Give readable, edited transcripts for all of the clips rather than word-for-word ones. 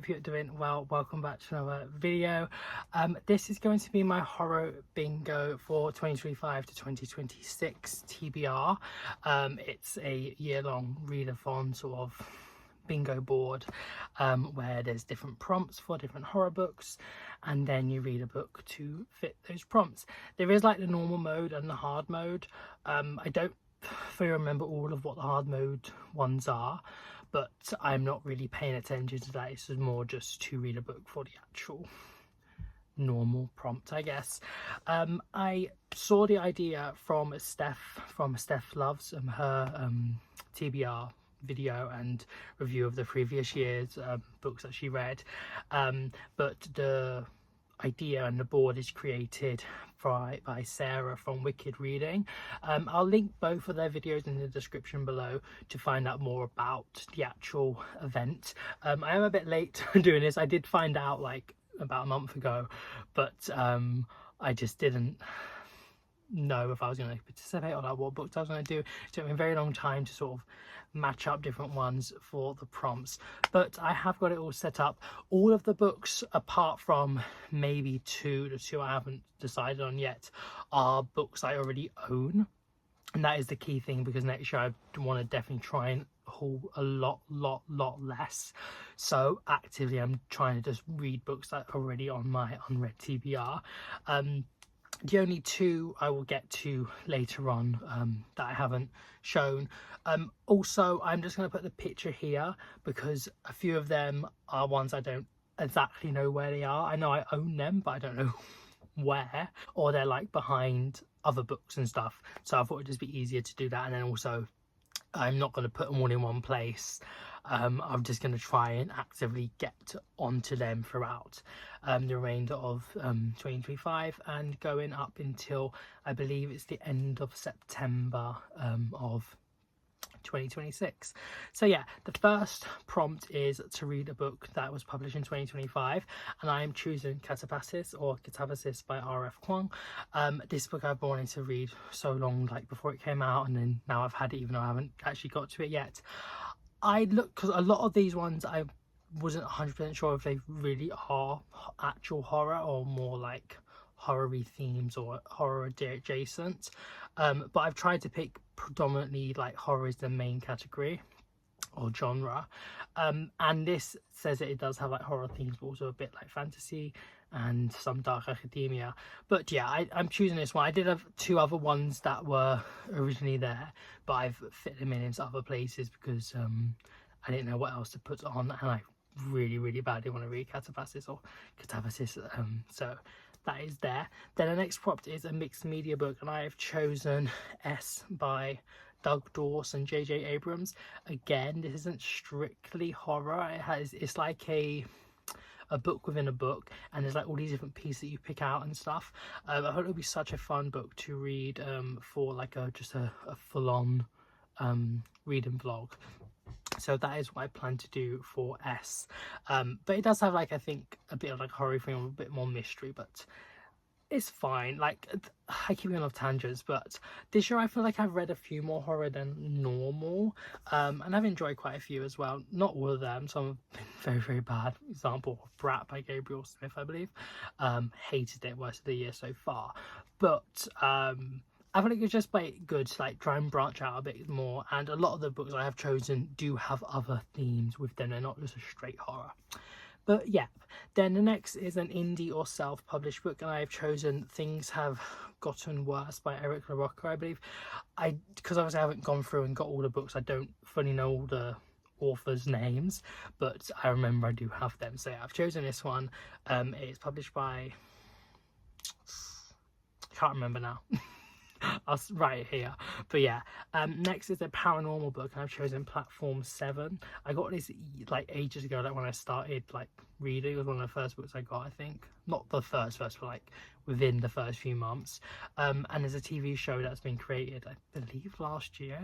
hope you're doing well. Welcome back to another video. This is going to be my horror bingo for 2025 to 2026 TBR. It's a year-long readathon sort of bingo board where there's different prompts for different horror books, and then you read a book to fit those prompts. There is like the normal mode and the hard mode. I don't fully remember all of what the hard mode ones are, but I'm not really paying attention to that. This is more just to read a book for the actual normal prompt, I guess. I saw the idea from Steph Loves her TBR video and review of the previous year's books that she read, but the idea and the board is created by Sarah from Wicked Reading. I'll link both of their videos in the description below to find out more about the actual event. I am a bit late doing this. I did find out like about a month ago, but I just didn't know if I was going to participate or like what books I was going to do. It took me a very long time to sort of match up different ones for the prompts, but I have got it all set up. All of the books apart from maybe the two I haven't decided on yet are books I already own, and that is the key thing, because next year I want to definitely try and haul a lot less. So actively I'm trying to just read books that are already on my unread TBR. The only two I will get to later on that I haven't shown. Also, I'm just going to put the picture here because a few of them are ones I don't exactly know where they are. I know I own them, but I don't know where, or they're like behind other books and stuff. So I thought it'd just be easier to do that. And then also, I'm not going to put them all in one place. I'm just going to try and actively get onto them throughout the remainder of 2025 and going up until I believe it's the end of September of 2026. So yeah, the first prompt is to read a book that was published in 2025, and I am choosing Catabasis or Catabasis by R.F. Kuang. This book I've wanted to read so long, like before it came out, and then now I've had it even though I haven't actually got to it yet. I look, because a lot of these ones I wasn't 100% sure if they really are actual horror or more like horror-y themes or horror adjacent, but I've tried to pick predominantly like horror is the main category or genre, and this says that it does have like horror themes but also a bit like fantasy and some dark academia. But yeah, I'm choosing this one. I did have two other ones that were originally there, but I've fit them in into other places because I didn't know what else to put on, and I really badly want to read Catabasis or Catabasis, so that is there. Then the next prompt is a mixed media book, and I have chosen S by Doug Dorse and J.J. Abrams. Again, this isn't strictly horror. It's like a book within a book, and there's like all these different pieces that you pick out and stuff. I thought it would be such a fun book to read for like just a full-on reading vlog. So that is what I plan to do for S. But it does have like, I think, a bit of like horror thing, a bit more mystery, but it's fine. Like, I keep going off tangents, but this year I feel like I've read a few more horror than normal, and I've enjoyed quite a few as well. Not all of them, some have been very bad. Example of Brat by Gabriel Smith, I believe. Hated it, worst of the year so far, but I feel like it's just like good to like try and branch out a bit more, and a lot of the books I have chosen do have other themes with them. They're not just a straight horror. But yeah, then the next is an indie or self-published book, and I have chosen Things Have Gotten Worse by Eric LaRocca, I believe. Because obviously I haven't gone through and got all the books, I don't fully know all the authors' names, but I remember I do have them. So yeah, I've chosen this one. It's published by, I can't remember now. I'll write it here, but yeah. Next is a paranormal book, and I've chosen Platform 7. I got this like ages ago, like when I started like reading. It was one of the first books I got, I think. Not the first, but like within the first few months. And there's a TV show that's been created, I believe last year,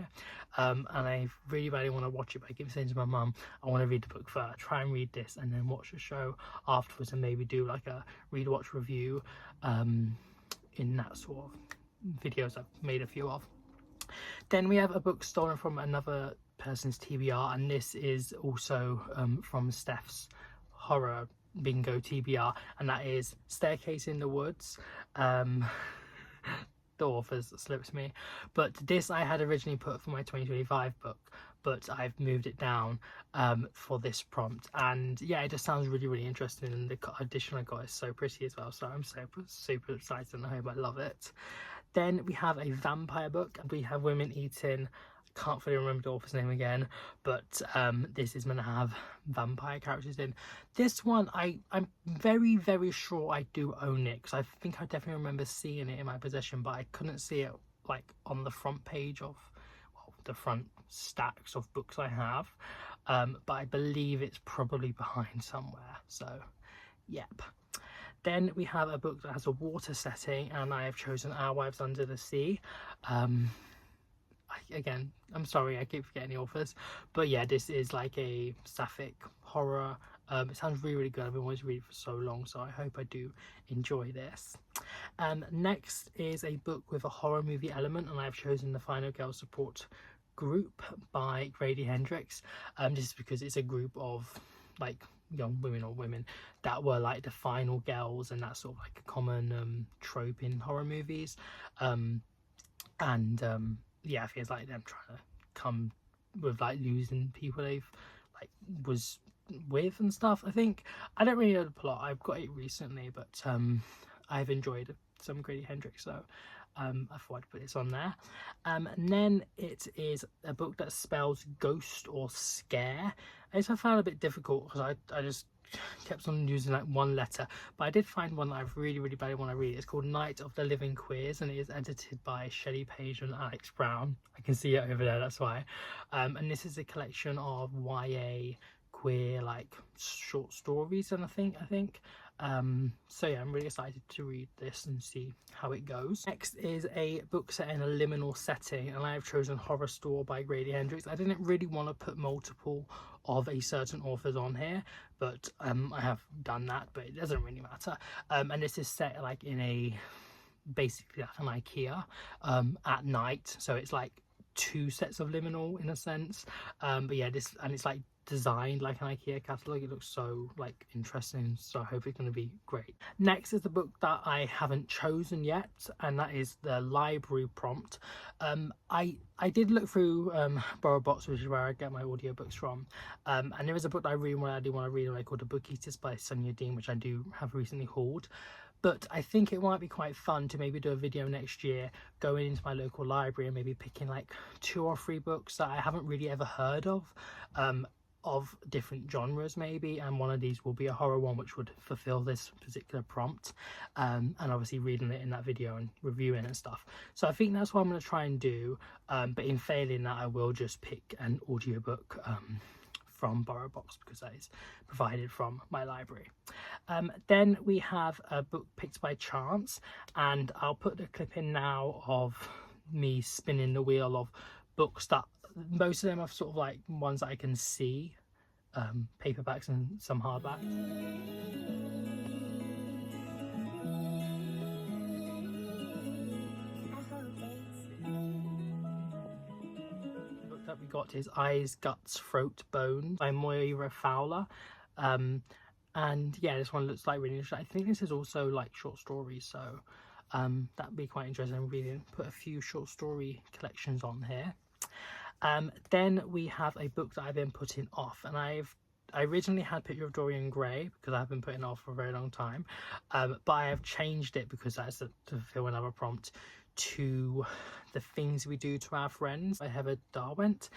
and I really want to watch it, but I keep saying to my mum I want to read the book first, try and read this and then watch the show afterwards, and maybe do like a read watch review in that sort of videos I've made a few of. Then we have a book stolen from another person's TBR, and this is also from Steph's horror bingo TBR, and that is Staircase in the Woods. The authors slipped me, but this I had originally put for my 2025 book, but I've moved it down for this prompt. And yeah, it just sounds really interesting, and the edition I got is so pretty as well, so I'm super excited and I hope I love it. Then we have a vampire book, and we have Women Eating. I can't fully remember the author's name again, but this is going to have vampire characters in. This one, I'm very sure I do own it, because I think I definitely remember seeing it in my possession, but I couldn't see it like on the front page of, well, the front stacks of books I have. But I believe it's probably behind somewhere, so yep. Then we have a book that has a water setting, and I have chosen Our Wives Under the Sea. Again, I'm sorry, I keep forgetting the authors, but yeah, this is like a sapphic horror. It sounds really good. I've been wanting to read it for so long, so I hope I do enjoy this. Next is a book with a horror movie element, and I've chosen The Final Girl Support Group by Grady Hendrix. This is because it's a group of like young women or women that were like the final girls, and that's sort of like a common trope in horror movies. Yeah, it feels like them trying to come with like losing people they've like was with and stuff. I think I don't really know the plot. I've got it recently, but I've enjoyed some Grady Hendrix, so I thought I'd put this on there. And then it is a book that spells ghost or scare. I found it a bit difficult because I just kept on using like one letter, but I did find one that I really badly want to read. It's called Night of the Living Queers, and it is edited by Shelley Page and Alex Brown. I can see it over there, that's why. And this is a collection of YA queer like short stories, and I think so yeah, I'm really excited to read this and see how it goes. Next is a book set in a liminal setting, and I have chosen Horror Store by Grady Hendrix. I didn't really want to put multiple of a certain authors on here, but I have done that, but it doesn't really matter. And this is set like in a basically like an IKEA at night, so it's like two sets of liminal in a sense. But yeah, this, and it's like designed like an IKEA catalogue. It looks so like interesting, so I hope it's going to be great. Next is the book that I haven't chosen yet, and that is the library prompt. I did look through BorrowBox, which is where I get my audiobooks from, and there is a book that I really want to read called The Book Eaters by Sonia Dean, which I do have recently hauled. But I think it might be quite fun to maybe do a video next year going into my local library and maybe picking like 2 or 3 books that I haven't really ever heard of different genres maybe, and one of these will be a horror one which would fulfill this particular prompt, and obviously reading it in that video and reviewing and stuff. So I think that's what I'm going to try and do, but in failing that I will just pick an audiobook from BorrowBox, because that is provided from my library. Then we have a book picked by chance, and I'll put the clip in now of me spinning the wheel of books that most of them are sort of like ones that I can see, paperbacks and some hardbacks. The book that we got is Eyes, Guts, Throat, Bones by Moira Fowler. And yeah, this one looks like really interesting. I think this is also like short stories, so that'd be quite interesting. I'm really put a few short story collections on here. Then we have a book that I've been putting off, and I originally had Picture of Dorian Gray because I've been putting it off for a very long time, but I have changed it because that's to fulfill another prompt, to The Things We Do to Our Friends by Heather Darwent,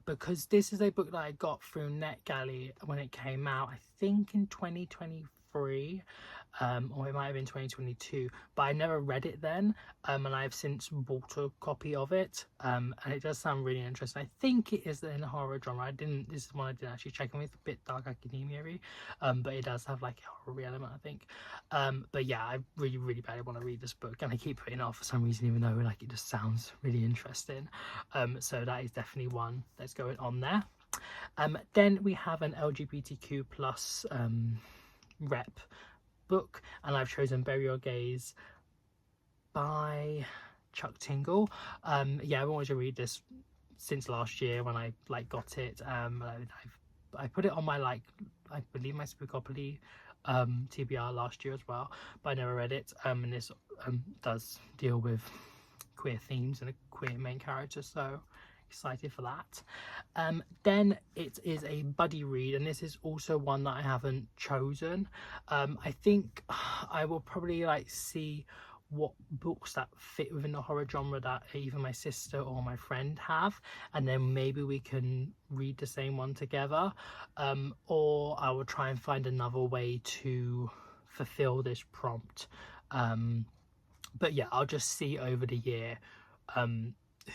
because this is a book that I got through NetGalley when it came out, I think in 2023, or it might have been 2022, but I never read it then, and I've since bought a copy of it, and it does sound really interesting. I think it is in a horror genre. This is one I didn't actually check on. It's a bit dark academia-y, but it does have like a horror element, I think. But yeah, I really badly want to read this book, and I keep putting it off for some reason, even though like it just sounds really interesting. So that is definitely one that's going on there. Then we have an LGBTQ plus rep book, and I've chosen Bury Your Gaze by Chuck Tingle. Yeah, I've wanted to read this since last year when I like got it. I put it on my I believe my Spookopoli TBR last year as well, but I never read it. And this does deal with queer themes and a queer main character, so excited for that. Then it is a buddy read, and this is also one that I haven't chosen. I think I will probably see what books that fit within the horror genre that either my sister or my friend have, and then maybe we can read the same one together, or I will try and find another way to fulfill this prompt. But yeah, I'll just see over the year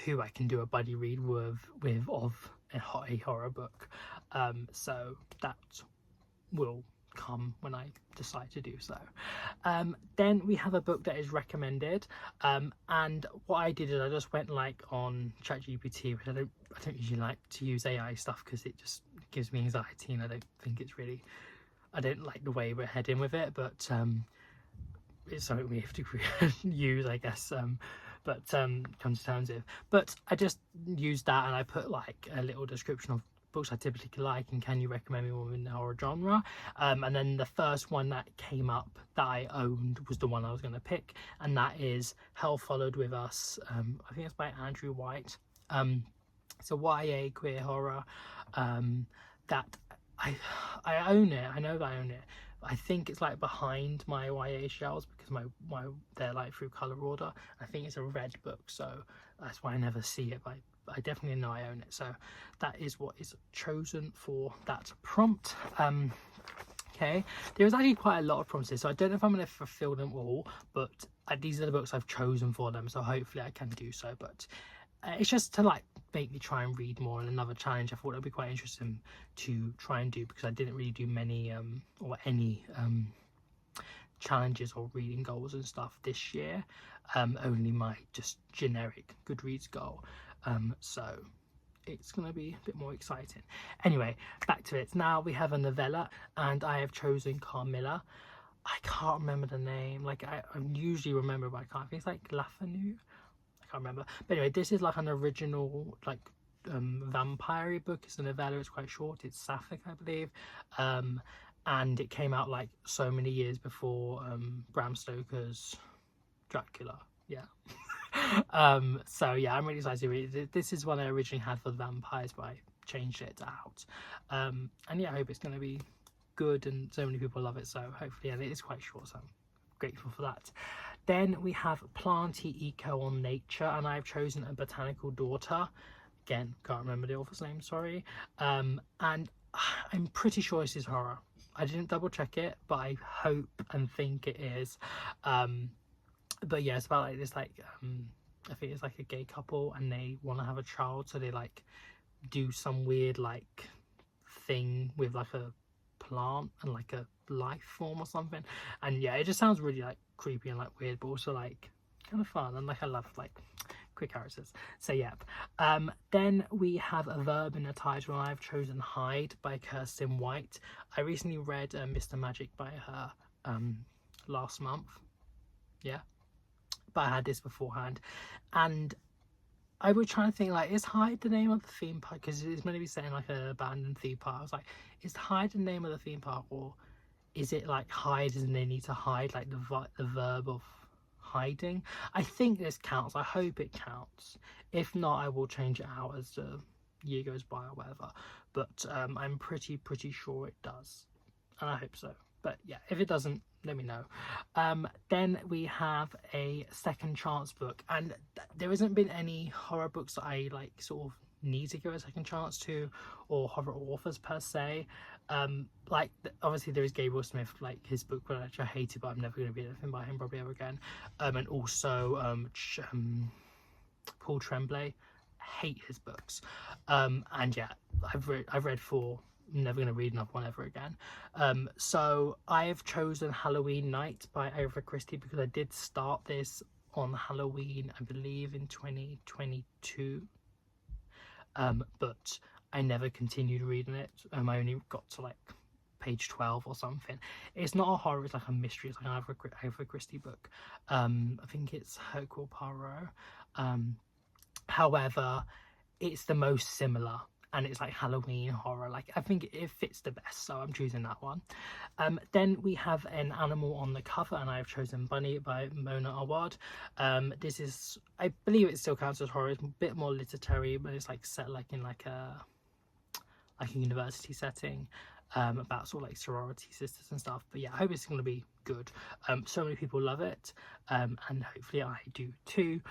who I can do a buddy read with of a horror book. So that will come when I decide to do so. Then we have a book that is recommended, and what I did is I just went on ChatGPT, which I don't usually like to use AI stuff because it just gives me anxiety, and I don't think it's really, I don't like the way we're heading with it, but it's something we have to use, I guess, but come to terms with. But I just used that, and I put a little description of books I typically like, and can you recommend me one in the horror genre. And then the first one that came up that I owned was the one I was going to pick, and that is Hell Followed With Us. I think it's by Andrew White. It's a YA queer horror that I own it. I know that I own it. I think it's behind my YA shelves because my they're through color order. I think it's a red book, so that's why I never see it, but I definitely know I own it. So that is what is chosen for that prompt. Okay, there's actually quite a lot of prompts, so I don't know if I'm going to fulfill them all, but these are the books I've chosen for them, so hopefully I can do so. But it's just to make me try and read more, and another challenge I thought it would be quite interesting to try and do, because I didn't really do many or any challenges or reading goals and stuff this year. Only my just generic Goodreads goal. So it's going to be a bit more exciting. Anyway, back to it. Now we have a novella, and I have chosen Carmilla. I can't remember the name. I usually remember, but I can't. I think it's Lafanu. I can't remember. But anyway, this is an original vampire book. It's a novella. It's quite short. It's sapphic, I believe. And it came out so many years before Bram Stoker's Dracula. Yeah. So yeah, I'm really excited to read it. This is one I originally had for the vampires, but I changed it out. And yeah, I hope it's going to be good, and so many people love it, so hopefully, and it is quite short, so I'm grateful for that. Then we have Planty Eco on Nature, and I've chosen A Botanical Daughter. Again, can't remember the author's name, sorry. And I'm pretty sure this is horror. I didn't double check it, but I hope and think it is. But yeah, it's about this I think it's a gay couple, and they want to have a child, so they do some weird thing with a plant and a life form or something, and yeah, it just sounds really creepy and weird, but also kind of fun, and I love queer characters. So yeah. Then we have a verb in the title, and I've chosen Hide by Kirsten White. I recently read Mr. Magic by her last month. Yeah, but I had this beforehand, and I was trying to think is Hide the name of the theme park, because it's meant to be saying an abandoned theme park. I was is Hide the name of the theme park, or is it hide as in they need to hide the verb of hiding? I think this counts. I hope it counts. If not, I will change it out as the year goes by or whatever, but I'm pretty sure it does, and I hope so. But yeah, if it doesn't, let me know. Then we have a Second Chance book, and there hasn't been any horror books that I sort of need to give a second chance to, or horror authors per se. Obviously there is Gabriel Smith, his book which I hated, but I'm never going to read anything by him probably ever again. And also Paul Tremblay, hate his books. And yeah, I've read 4. I'm never going to read another one ever again. So I have chosen Halloween Night by Agatha Christie, because I did start this on Halloween, I believe in 2022, but I never continued reading it. I only got to page 12 or something. It's not a horror, it's a mystery. It's an Agatha Christie book. I think it's Hercule Poirot. However, it's the most similar, and it's like Halloween horror. Like, I think it fits the best, so I'm choosing that one. Then we have an animal on the cover, and I've chosen Bunny by Mona Awad. This is, I believe it still counts as horror. It's a bit more literary, but it's like set like in like a university setting, about sort of like sorority sisters and stuff. But yeah, I hope it's going to be good. So many people love it, and hopefully I do too.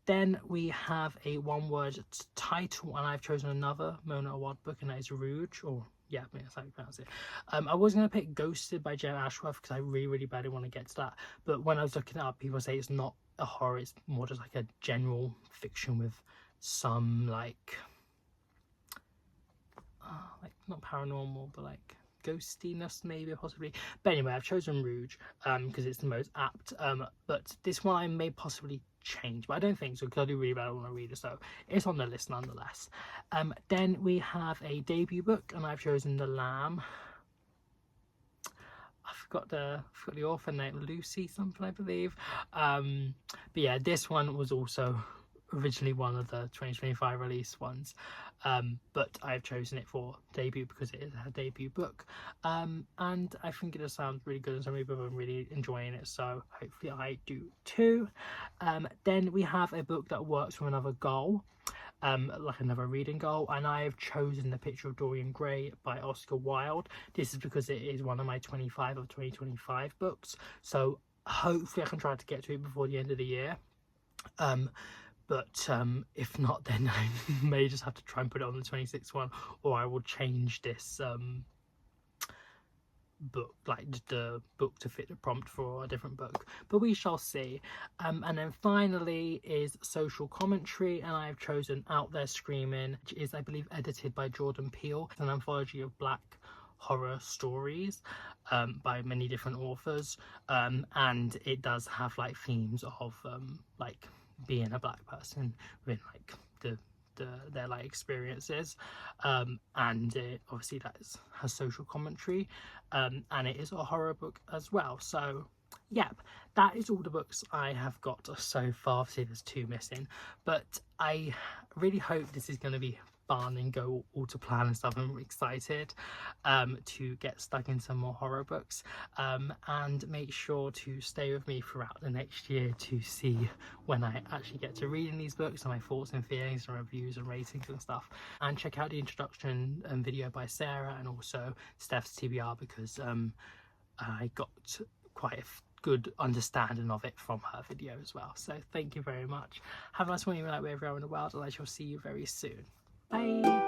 Then we have a one-word title, and I've chosen another Mona Awad book, and that is Rouge, or yeah, I mean, that's how you pronounce it. I was going to pick Ghosted by Jen Ashworth because I really badly want to get to that, but when I was looking it up, people say it's not a horror, it's more just like a general fiction with some like not paranormal, but like ghostiness maybe, possibly. But anyway, I've chosen Rouge because it's the most apt, but this one I may possibly change, but I don't think so because I do really badly want to read it, so it's on the list nonetheless. Then we have a debut book, and I've chosen The Lamb. I forgot the author name, Lucy something, I believe. But yeah, this one was also originally one of the 2025 release ones, but I've chosen it for debut because it is a debut book, and I think it does sound really good, and so many people are really enjoying it, so hopefully I do too. Then we have a book that works from another goal, like another reading goal, and I have chosen The Picture of Dorian Gray by Oscar Wilde. This is because it is one of my 25 of 2025 books, so hopefully I can try to get to it before the end of the year. But if not, then I may just have to try and put it on the 26th one, or I will change this book, like the book, to fit the prompt for a different book, but we shall see. And then finally is Social Commentary, and I have chosen Out There Screaming, which is, I believe, edited by Jordan Peele. It's an anthology of black horror stories by many different authors, and it does have like themes of like being a black person with like their like experiences, and it obviously has social commentary, and it is a horror book as well. So yep, that is all the books I have got so far. See, there's 2 missing, but I really hope this is going to be fun and go all to plan and stuff. I'm excited to get stuck in some more horror books, and make sure to stay with me throughout the next year to see when I actually get to reading these books and my thoughts and feelings and reviews and ratings and stuff. And check out the introduction video by Sarah, and also Steph's TBR, because I got quite a good understanding of it from her video as well. So thank you very much. Have a nice morning, wherever you are in the world, and I shall see you very soon. Bye.